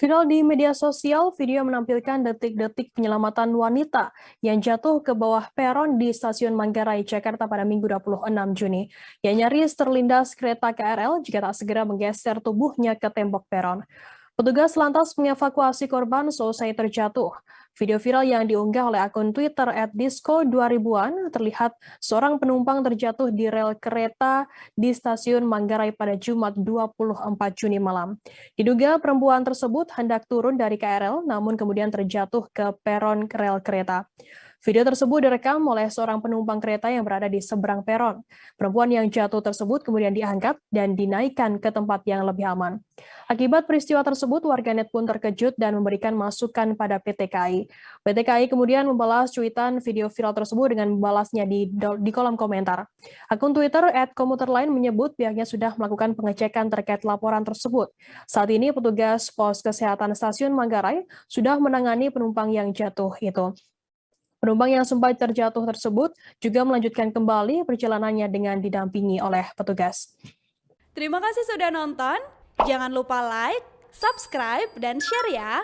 Viral di media sosial, video menampilkan detik-detik penyelamatan wanita yang jatuh ke bawah peron di Stasiun Manggarai, Jakarta pada Minggu 26 Juni. Yang nyaris terlindas kereta KRL jika tak segera menggeser tubuhnya ke tembok peron. Petugas lantas mengevakuasi korban selesai terjatuh. Video viral yang diunggah oleh akun Twitter @disco2000-an terlihat seorang penumpang terjatuh di rel kereta di stasiun Manggarai pada Jumat 24 Juni malam. Diduga perempuan tersebut hendak turun dari KRL namun kemudian terjatuh ke peron rel kereta. Video tersebut direkam oleh seorang penumpang kereta yang berada di seberang peron. Perempuan yang jatuh tersebut kemudian diangkat dan dinaikkan ke tempat yang lebih aman. Akibat peristiwa tersebut, warganet pun terkejut dan memberikan masukan pada PT KAI. PT KAI kemudian membalas cuitan video viral tersebut dengan membalasnya di kolom komentar. Akun Twitter @komuterlain menyebut pihaknya sudah melakukan pengecekan terkait laporan tersebut. Saat ini petugas pos kesehatan stasiun Manggarai sudah menangani penumpang yang jatuh itu. Penumpang yang sempat terjatuh tersebut juga melanjutkan kembali perjalanannya dengan didampingi oleh petugas. Terima kasih sudah nonton. Jangan lupa like, subscribe, dan share ya.